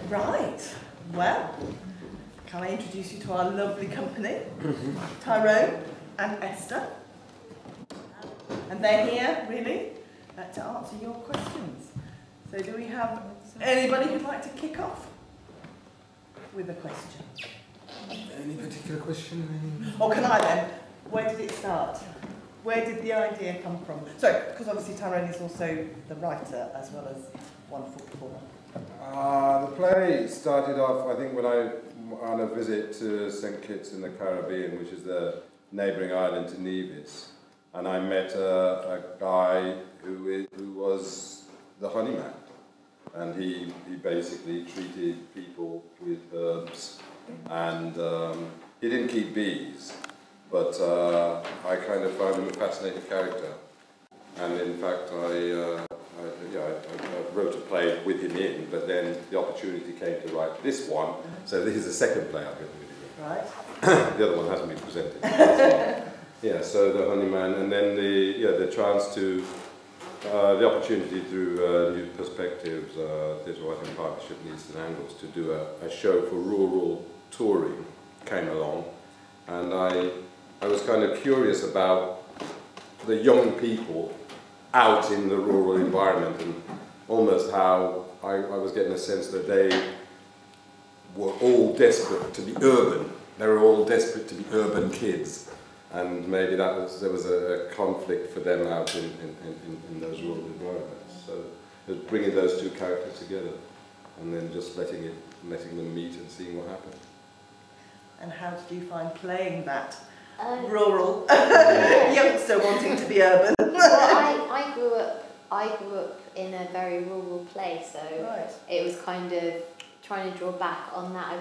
Right, well, can I introduce you to our lovely company, Tyrone and Esther. And they're here, really, to answer your questions. So do we have anybody who'd like to kick off with a question? Any particular question? Or can I then? Where did it start? Where did the idea come from? So, because obviously Tyrone is also the writer as well as wonderful performer. The play started off, I think, when I on a visit to St. Kitts in the Caribbean, which is the neighbouring island to Nevis, and I met a guy who was the honeyman, and he basically treated people with herbs, and he didn't keep bees, but I kind of found him a fascinating character, and in fact I wrote a play with him in, but then the opportunity came to write this one, so this is the second play I've written with him. Right. The other one hasn't been presented. Yeah, so the honeyman, and then the chance to, the opportunity through New Perspectives, Theatre Writing Partnership in Eastern Angles, to do a show for rural touring came along, and I was kind of curious about the young people out in the rural environment, and almost how I was getting a sense that they were all desperate to be urban. They were all desperate to be urban kids, and maybe there was a conflict for them out in those rural environments. So it was bringing those two characters together, and then just letting them meet and seeing what happened. And how did you find playing that rural youngster wanting to be urban? Well, I grew up in a very rural place, so right. It was kind of trying to draw back on that.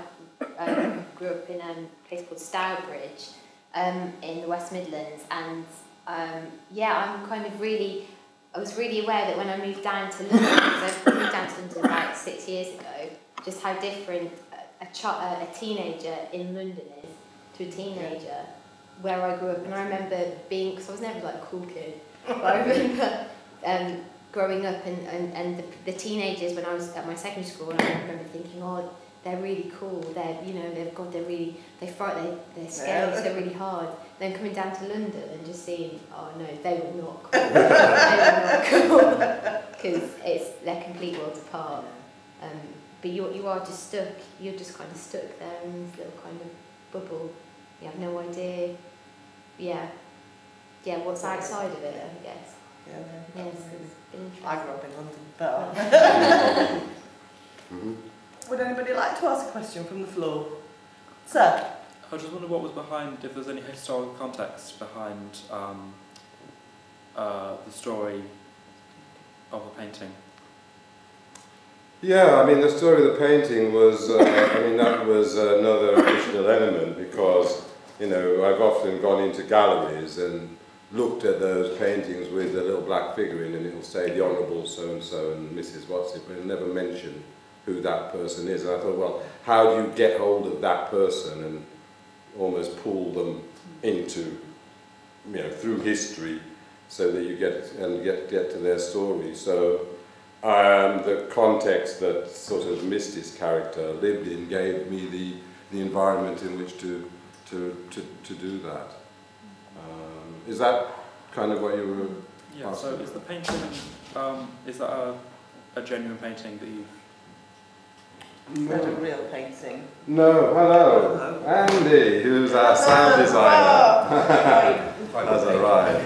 I grew up in a place called Stourbridge in the West Midlands, and yeah, I was really aware that when I moved down to London, because I moved down to London about 6 years ago, just how different a teenager in London is to a teenager where I grew up. And I remember being, because I was never like a cool kid, but I remember growing up and the teenagers when I was at my secondary school, and I remember thinking, oh, they're really cool. They're they're scary, so they're really hard. Then coming down to London and just seeing, oh no, they were not cool. They were not cool, because they're complete worlds apart. But you are just stuck. You're just kind of stuck there in this little kind of bubble. You have no idea. Yeah, what's outside of it, I guess. Yeah, yes, it's been interesting. I grew up in London, but would anybody like to ask a question from the floor? Sir? I just wonder what was behind, if there's any historical context behind the story of the painting. Yeah, I mean, the story of the painting was, that was another additional element, because, I've often gone into galleries and looked at those paintings with a little black figure in, and it'll say the Honourable so-and-so and Mrs. What's-it, but it'll never mention who that person is. And I thought, well, how do you get hold of that person and almost pull them into, through history, so that you get to their story. So the context that sort of Misty's character lived in gave me the environment in which to do that. Is that kind of what you were Yeah, asking? so is the painting, is that a genuine painting that you've... Is that a real painting? No, hello. Andy, who's our sound designer, has arrived.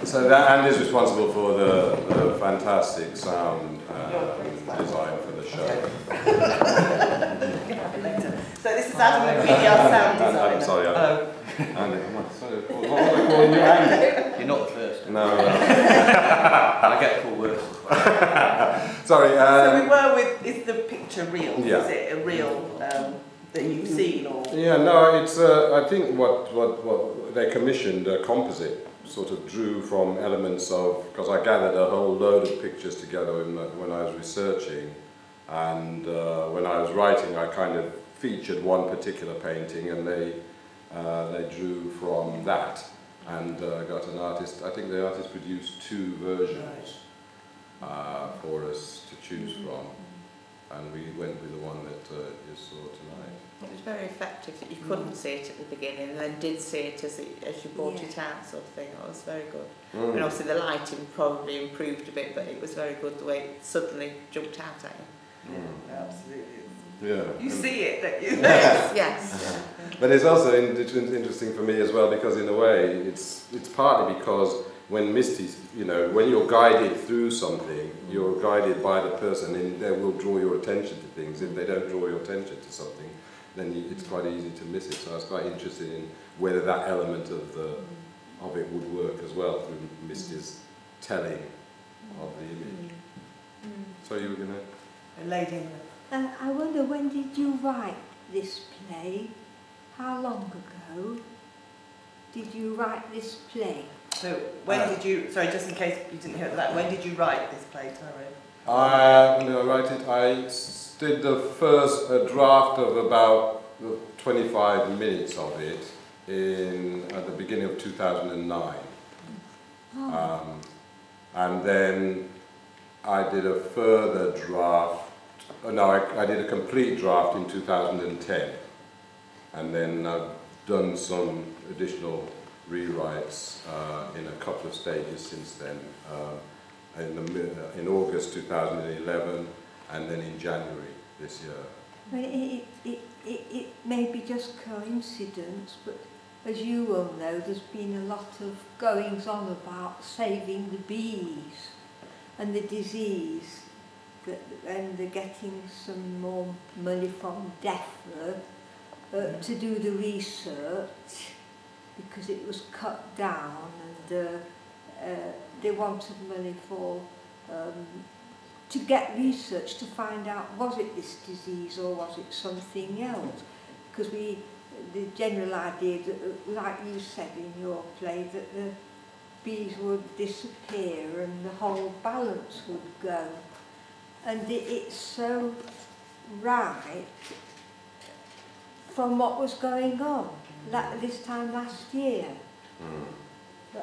So that Andy's responsible for the fantastic sound design for the show. So this is Adam McCready, our sound designer. I'm sorry, Andy. What am I calling you, Andy? You're not the first. No. I get called worse. Sorry. So we were with, is the picture real? Yeah. Is it a real that you've seen? Or? Yeah, no, it's, I think what they commissioned, a composite, sort of drew from elements of, because I gathered a whole load of pictures together when I was researching, and when I was writing I kind of featured one particular painting, and they drew from that, and got an artist, I think the artist produced 2 versions. for us to choose from, and we went with the one that you saw tonight. It was very effective that you couldn't see it at the beginning and then did see it as you brought it out, sort of thing. It was very good. And obviously the lighting probably improved a bit, but it was very good the way it suddenly jumped out at you. Absolutely. Yeah. You see it, don't you? Yes. But it's also interesting for me as well, because in a way it's partly because when Misty's, you know, when you're guided through something, you're guided by the person, and they will draw your attention to things. If they don't draw your attention to something, then it's quite easy to miss it. So I was quite interested in whether that element of it would work as well through Misty's telling of the image. So you were going to... A lady. I wonder, when did you write this play? How long ago did you write this play? So when did you, sorry, just in case you didn't hear that, when did you write this play, Tyrone? I did the first draft of about 25 minutes of it at the beginning of 2009. And then I did a further draft, I did a complete draft in 2010. And then I've done some additional rewrites in a couple of stages since then, in August 2011 and then in January this year. Well, it may be just coincidence, but as you will know, there's been a lot of goings on about saving the bees and the disease, and they're getting some more money from DEFRA to do the research, because it was cut down, and they wanted money for to get research to find out, was it this disease or was it something else? Because the general idea, that, like you said in your play, that the bees would disappear and the whole balance would go. And it's so right from what was going on this time last year.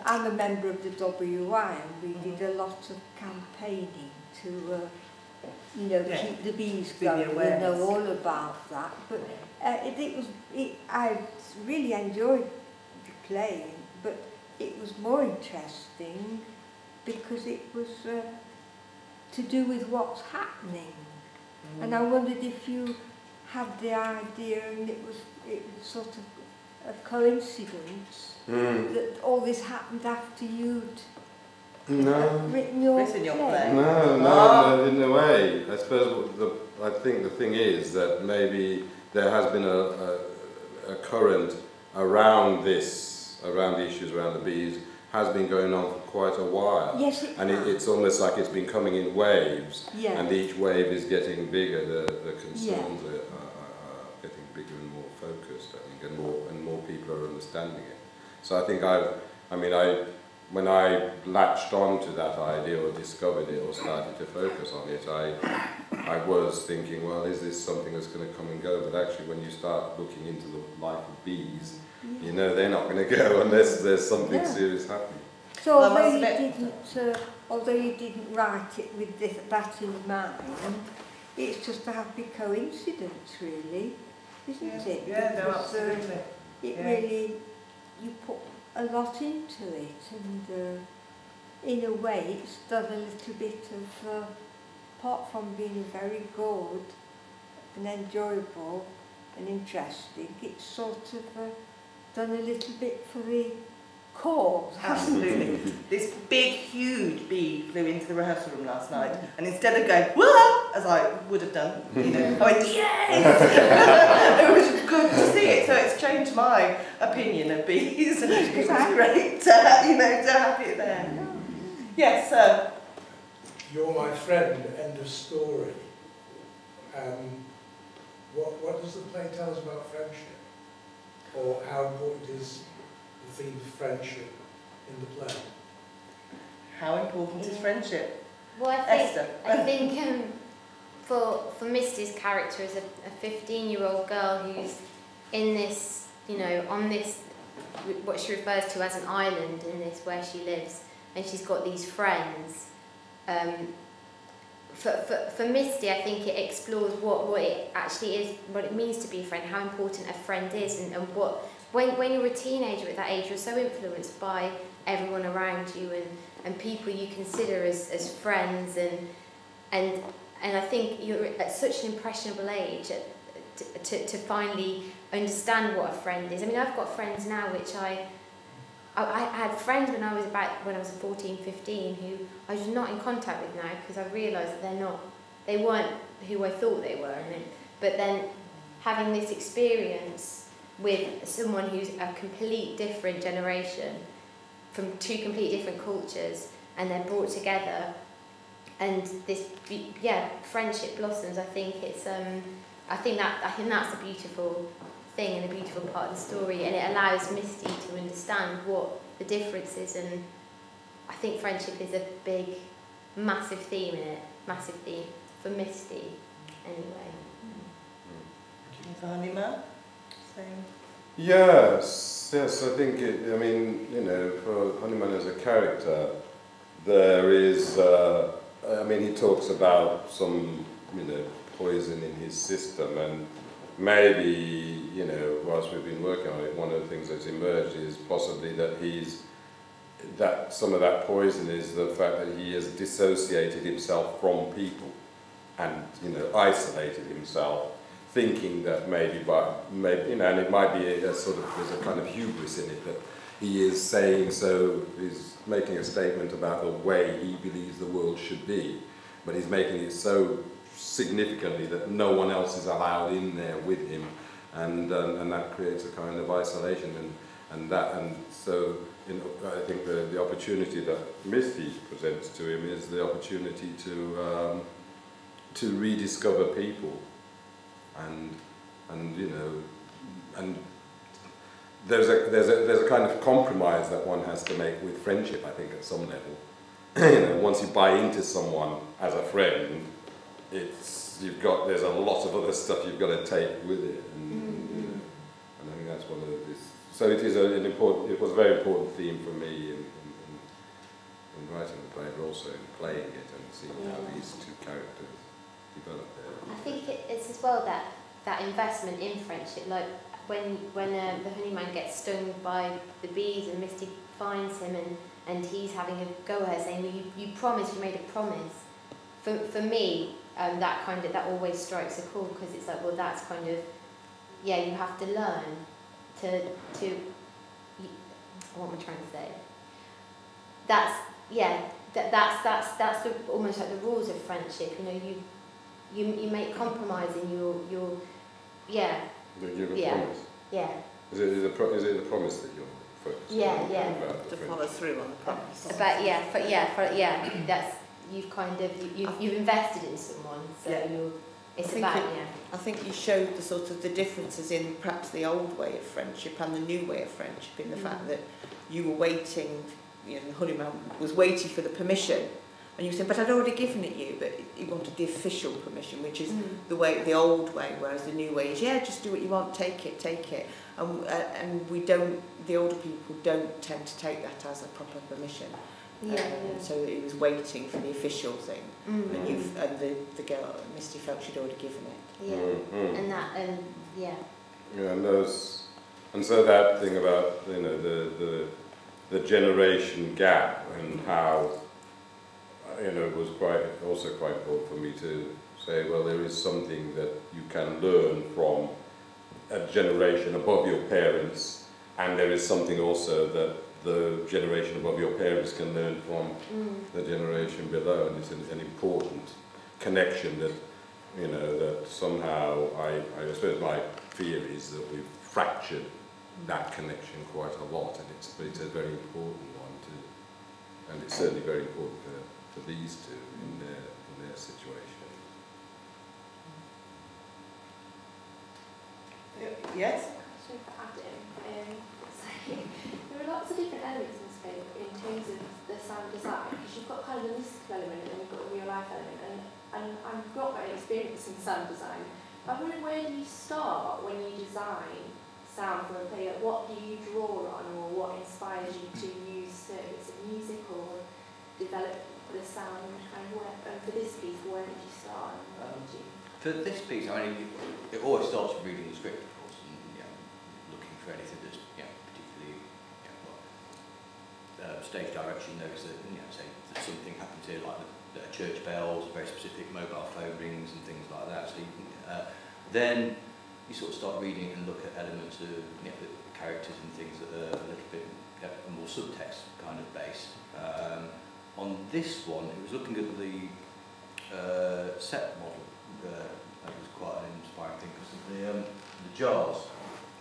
I'm a member of the WI, and we did a lot of campaigning to keep the bees going. We know all about that. But I really enjoyed the play, but it was more interesting because it was to do with what's happening. And I wondered if you had the idea, and it was sort of a coincidence that all this happened after you'd written your play. No, in a way. I suppose I think the thing is that maybe there has been a current around the issues around the bees has been going on for quite a while. Yes, it's almost like it's been coming in waves, yeah. And each wave is getting bigger. The concerns are getting bigger and more focused, I think, and more people are understanding it. So I think when I latched on to that idea or discovered it or started to focus on it, I was thinking, well, is this something that's going to come and go? But actually, when you start looking into the life of bees, you know they're not going to go unless there's something serious happening. So although you didn't write it with that in mind, it's just a happy coincidence, really, isn't it? Yeah, no, absolutely. Really, you put a lot into it, and in a way it's done a little bit of, apart from being very good and enjoyable and interesting, it's sort of done a little bit for the cause. Absolutely. This big, huge bee flew into the rehearsal room last night, and instead of going, whoa, as I would have done, I went, yes! It was good to see it, so it's changed my opinion of bees. It was great to have it there. Yes, sir. You're my friend, end of story. What does the play tell us about friendship? Or how important is the theme of friendship in the play? How important is friendship? Well, Esther. I think for Misty's character as a 15-year-old girl who's in this, on this, what she refers to as an island in this where she lives, and she's got these friends, for Misty, I think it explores what it actually is, what it means to be a friend, how important a friend is, and what when you're a teenager at that age, you're so influenced by everyone around you and people you consider as friends, and I think you're at such an impressionable age to finally understand what a friend is. I mean, I've got friends now which I had friends when I was 14, 15 who I was not in contact with now because I realised that they weren't who I thought they were. But then having this experience with someone who's a complete different generation from two completely different cultures, and they're brought together, and this friendship blossoms. I think that's a beautiful thing and a beautiful part of the story, and it allows Misty to understand what the difference is, and I think friendship is a big, massive theme in it, massive theme for Misty anyway. For Honeyman, same. Yes, I think for Honeyman as a character, there is, he talks about some, poison in his system, and maybe, whilst we've been working on it, one of the things that's emerged is possibly that some of that poison is the fact that he has dissociated himself from people and, isolated himself, thinking that and it might be there's a kind of hubris in it, that he is saying he's making a statement about the way he believes the world should be, but he's making it so significantly that no one else is allowed in there with him, and that creates a kind of isolation, so I think the opportunity that Misty presents to him is the opportunity to rediscover people, and there's a kind of compromise that one has to make with friendship, I think, at some level. Once you buy into someone as a friend, there's a lot of other stuff you've got to take with it, and I think that's one of this. So it is it was a very important theme for me in writing the play, but also in playing it and seeing how these two characters develop there. I think it's as well that investment in friendship, like when the Honeyman gets stung by the bees and Misty finds him and he's having a go at her saying, well, you promised, you made a promise. For me, that always strikes a chord, because it's like, well, that's kind of, you have to learn to what am I trying to say? That's almost like the rules of friendship. You make compromise in your You give a promise. Yeah. Is it the promise that you're focusing on? About to follow through on the promise. That's you've invested in someone, so I think you showed the differences in perhaps the old way of friendship and the new way of friendship, in the fact that you were waiting, the Honeyman was waiting for the permission, and you said, but I'd already given it you, but you wanted the official permission, which is the old way, whereas the new way is, just do what you want, take it, and the older people don't tend to take that as a proper permission. So he was waiting for the official thing, and the girl, Misty, felt she'd already given it. And so that thing about the generation gap, and how it was quite important for me to say, well, there is something that you can learn from a generation above your parents, and there is something also that the generation above your parents can learn from the generation below, and it's an important connection that that somehow I suppose my fear is that we've fractured that connection quite a lot, and it's a very important one too, and it's certainly very important for these two in their situation. Yes. Question for Adam. There are lots of different elements in this film in terms of the sound design, because you've got kind of the mystical element and then you've got the real life element, and I've not got any experience in sound design. I'm wondering, where do you start when you design sound for a play? Like, what do you draw on, or what inspires you to use certain bits of music, or develop the sound, and for this piece, when did you start? And when did you? For this piece, I mean, it always starts with reading the script, of course, and looking for anything that's particularly stage direction knows that say that something happens here, like the church bells, very specific mobile phone rings and things like that. So then you sort of start reading and look at elements of the characters and things that are a little bit more subtext kind of base. On this one, it was looking at the set model. That was quite an inspiring thing because the jars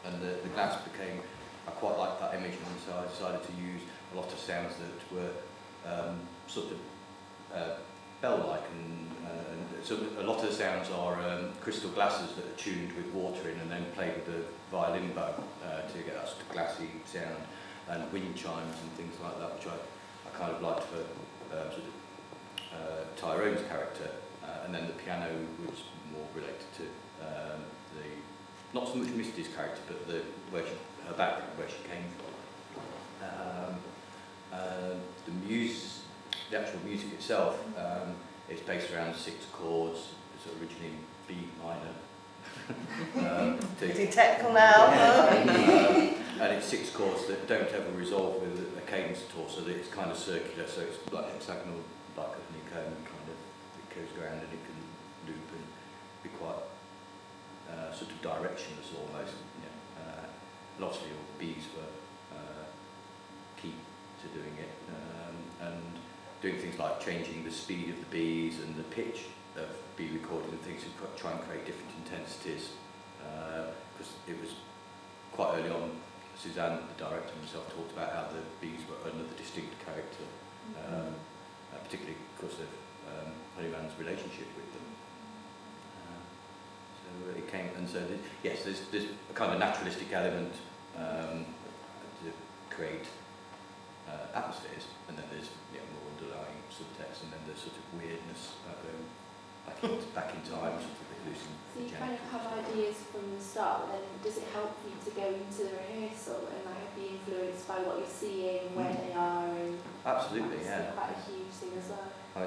and the glass became. I quite liked that image, and so I decided to use a lot of sounds that were sort of bell-like, and so a lot of the sounds are crystal glasses that are tuned with water in and then played with the violin bow to get that sort of glassy sound, and wind chimes and things like that, which I kind of liked for Tyrone's character, and then the piano was more related to not so much Misty's character, but her background, where she came from. The actual music itself is based around 6 chords. It's originally in B minor. Is it technical now? And it's 6 chords that don't ever resolve with a cadence at all, so that it's kind of circular, so it's like hexagonal, like a honeycomb, kind of, it goes around and it can loop and be quite sort of directionless almost. Lots of your B's were key to doing it, and doing things like changing the speed of the B's and the pitch of B recording and things to try and create different intensities, because it was quite early on. Suzanne, the director himself, talked about how the B's were another distinct character, particularly because of Honeyman's relationship with them. So it came, and so yes, there's a kind of naturalistic element to create atmospheres, and then there's more underlying subtext, and then there's sort of weirdness back in time, sort of losing. So you kind of have ideas from the start, but then does it help you to go into the rehearsal and like be influenced by what you're seeing, where they are, and absolutely, that's quite a huge thing as well. I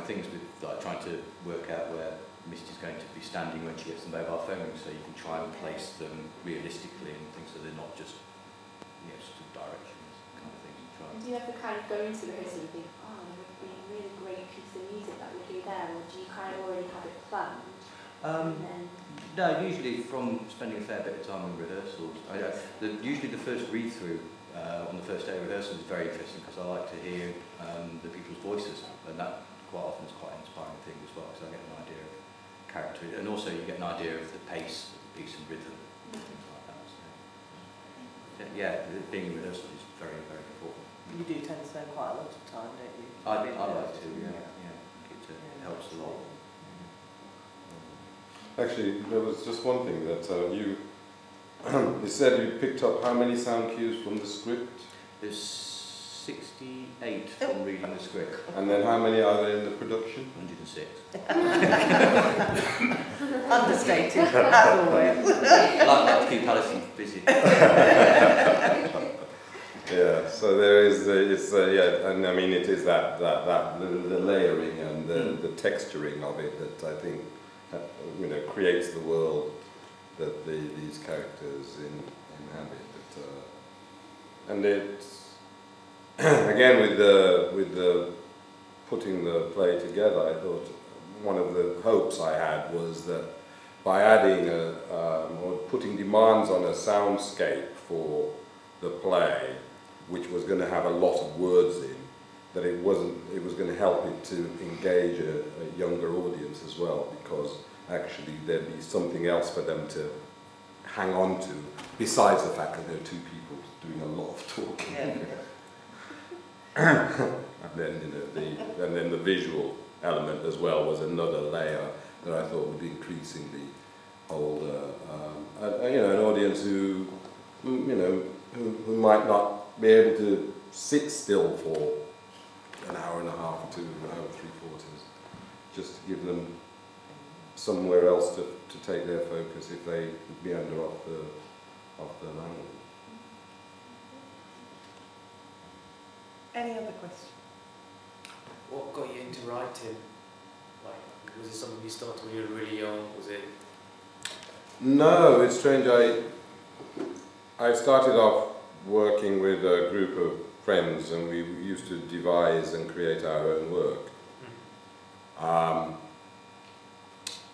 think things with like trying to work out where Misty's going to be standing when she gets the mobile phone, so you can try and place them realistically and things so they're not just sort of directions kind of things. Do you ever kind of go into the rehearsal and think, oh, there would be a really great piece of music that would do there, or do you kind of already have it planned? No, usually from spending a fair bit of time in rehearsals. Usually the first read-through on the first day of rehearsals is very interesting because I like to hear the people's voices, and that quite often is quite an inspiring thing as well, because I get an idea of character, and also you get an idea of the pace of the piece and rhythm, and things like that. So, being in rehearsal is very, very important. You do tend to spend quite a lot of time, don't you? I like to, it helps a lot. Actually, there was just one thing that you said you picked up how many sound cues from the script? There's 68 from reading the script. And then how many are there in the production? 106. Understated, as always. I like to keep Alison busy. Yeah, so there is, and I mean it is that the layering and the texturing of it that I think creates the world that these characters inhabit. And it's again with the putting the play together, I thought one of the hopes I had was that by adding or putting demands on a soundscape for the play, which was going to have a lot of words in, that it was going to help it to engage a younger audience as well, because actually there'd be something else for them to hang on to, besides the fact that there are two people doing a lot of talking. And then the visual element as well was another layer that I thought would increasingly hold an audience who might not be able to sit still for an hour and a half to an hour and 3/4, just to give them somewhere else to take their focus if they meander off the language. Any other questions? what got you into writing? Like, was it something you started when you were really young? Was it? No, it's strange. I started off working with a group of friends, and we used to devise and create our own work.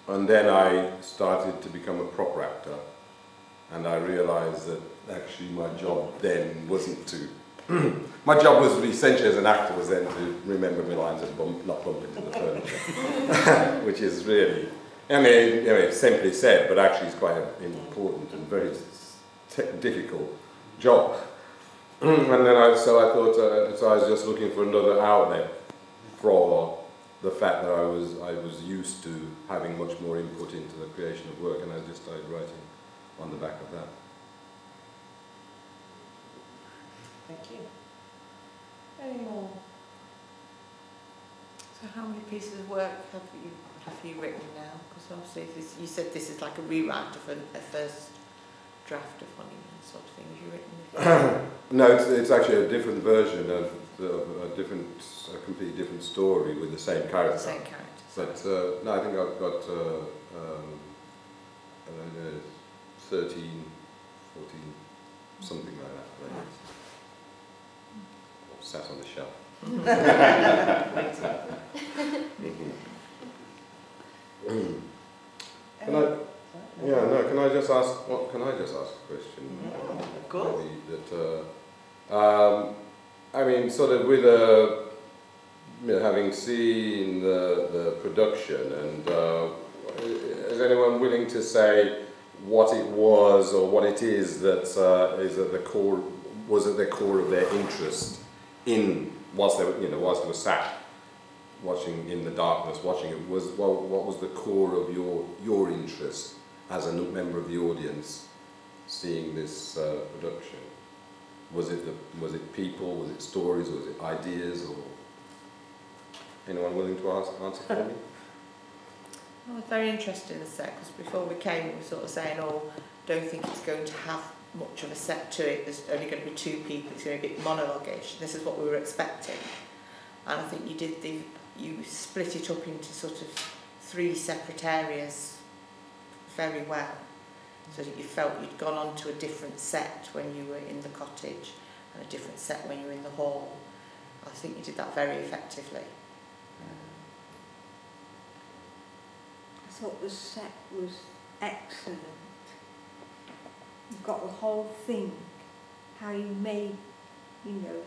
And then I started to become a proper actor, and I realised that actually my job then wasn't to my job was essentially as an actor was then to remember my lines and not bump into the furniture, which is really, I mean, simply said, but actually it's quite an important and very difficult job. And then so I thought, so I was just looking for another outlet for the fact that I was used to having much more input into the creation of work, and I just started writing on the back of that. Thank you. Any more? So how many pieces of work have you written now? Because obviously you said this is like a rewrite of a first draft of Honeyman sort of thing. Have you written? No, it's actually a different version of a completely different story with the same character. Same character. But no, I think I've got 13, 14, something like that. Sat on the shelf. Can I just ask? Can I just ask a question? Of course. Maybe I mean, sort of with having seen the production, and is anyone willing to say what it was or what it is that is at the core? Was at the core of their interest in whilst they were sat watching in the darkness, watching it? What was the core of your interest as a member of the audience seeing this production? Was it people? Was it stories? Was it ideas? Or anyone willing to answer for me? I was very interested in the set because before we came, we were sort of saying, "Oh, don't think it's going to have much of a set to it. There's only going to be 2 people. It's going to be a bit monologue-ish." This is what we were expecting, and I think you split it up into sort of 3 separate areas very well, so that you felt you'd gone on to a different set when you were in the cottage and a different set when you were in the hall. I think you did that very effectively. I thought the set was excellent. You've got the whole thing, how you made,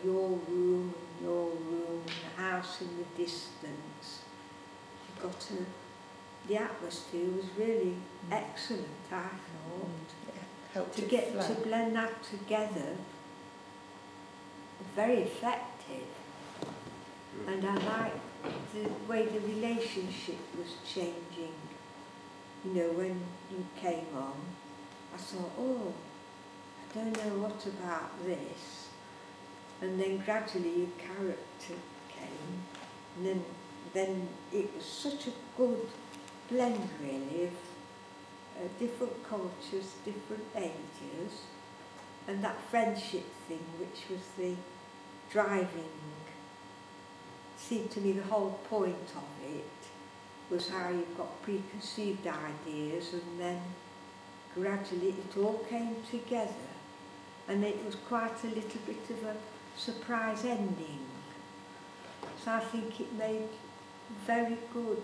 your room and the house in the distance. You've got the atmosphere was really excellent, I thought. Helped To it get flow. to blend that together, very effective. And I liked the way the relationship was changing. When you came on, I thought, oh, I don't know what about this. And then gradually your character came, and then it was such a good blend really of different cultures, different ages, and that friendship thing, which was the driving, seemed to me the whole point of it was how you've got preconceived ideas, and then gradually it all came together, and it was quite a little bit of a surprise ending. So I think it made very good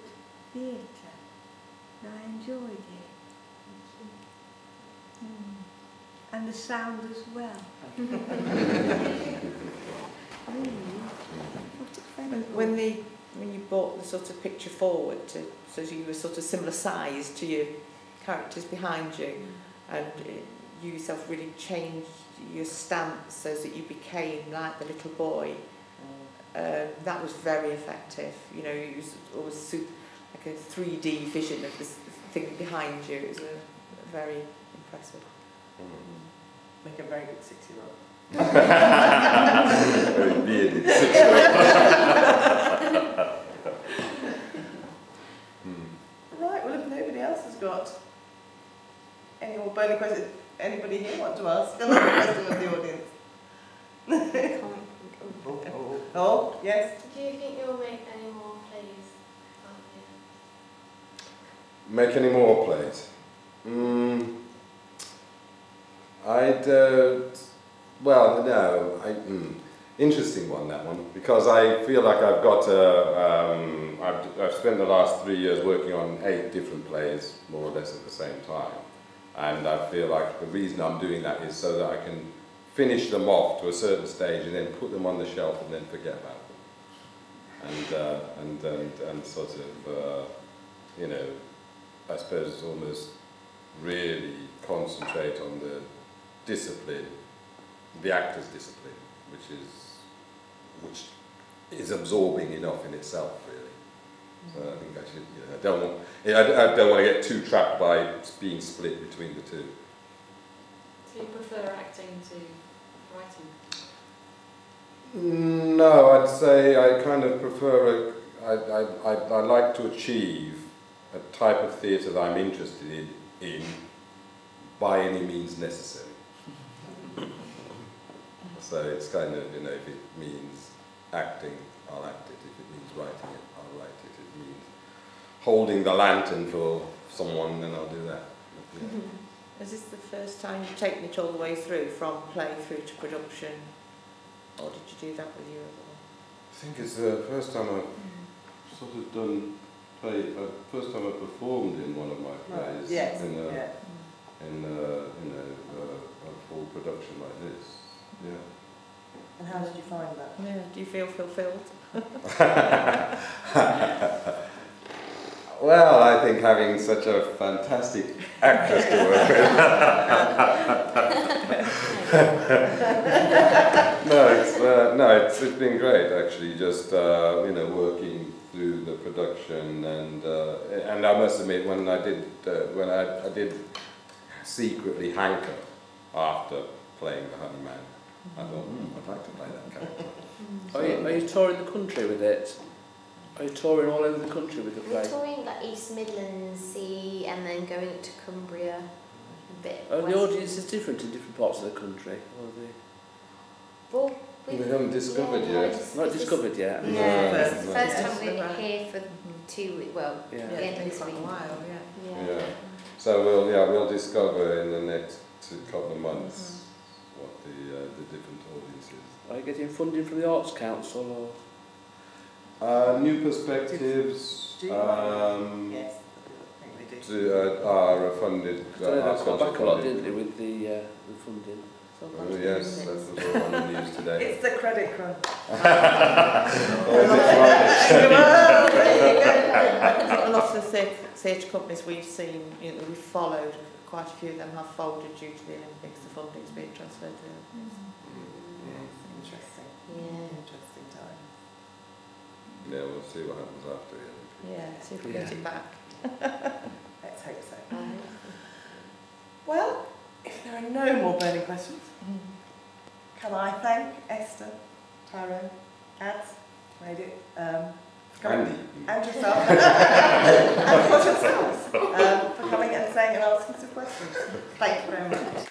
theatre, and I enjoyed it. And the sound as well. When you brought the sort of picture forward so you were sort of similar size to your characters behind you, and you yourself really changed your stance so that you became like the little boy, that was very effective. It was always like a 3D vision of this thing behind you. It was very impressive. Make a very good 6-year-old. Very bearded 6-year-old. Right, well, if nobody else has got any more burning questions, anybody here want to ask another question of the audience? Oh, yes? Do you think you'll make any more plays? Make any more plays? I don't. Well, no. Interesting one, that one, because I feel like I've got. I've spent the last 3 years working on 8 different plays, more or less at the same time, and I feel like the reason I'm doing that is so that I can finish them off to a certain stage and then put them on the shelf and then forget about them, and sort of, you know, I suppose almost really concentrate on the discipline, the actor's discipline, which is absorbing enough in itself, really. So I think I should, you know, I don't want to get too trapped by being split between the two. Do you prefer acting to writing? No, I'd say I kind of prefer I like to achieve a type of theatre that I'm interested in by any means necessary. So it's kind of, you know, if it means acting, I'll act it. If it means writing it, I'll write it. If it means holding the lantern for someone, then I'll do that. But, yeah. Is this the first time you've taken it all the way through, from play through to production? Or did you do that with you as well? I think it's the first time I've sort of done play. First time I performed in one of my plays. Yes. In a full production like this. Yeah. And how did you find that? Yeah. Do you feel fulfilled? Well, I think having such a fantastic actress to work with. It's been great actually. Just you know, working through the production, and I must admit, when I did secretly hanker after playing the Honey Man, I thought, I'd like to play that character. Are you touring the country with it? Are you touring all over the country with the play? We're touring like East Midlands, Sea, and then going up to Cumbria a bit. Oh, the audience is different in different parts of the country. Well, we haven't discovered yet. Not discovered yet. Yeah, it's the first time we're here for 2 weeks. Well, yeah. the end of this week. A while, Yeah. So we'll discover in the next couple of months what the different audiences. Are you getting funding from the Arts Council or? New Perspectives. Yes, I think they do. Are funded. That's got back a lot, didn't they, with the funding? Oh, yes, that was all on the news today. It's the credit crunch. A lot of the theatre companies we've seen, you know, we've followed, quite a few of them have folded due to the Olympics, the funding's being transferred to them. Interesting. Yeah. Interesting time. Yeah, we'll see what happens after the Olympics. Yeah, see if we get it back. Let's hope so. Well, if there are no more burning questions, can I thank Esther, Tyrone, Ads, made it, Andy. and yourself, and yourselves, for coming and saying and asking some questions. Thank you very much.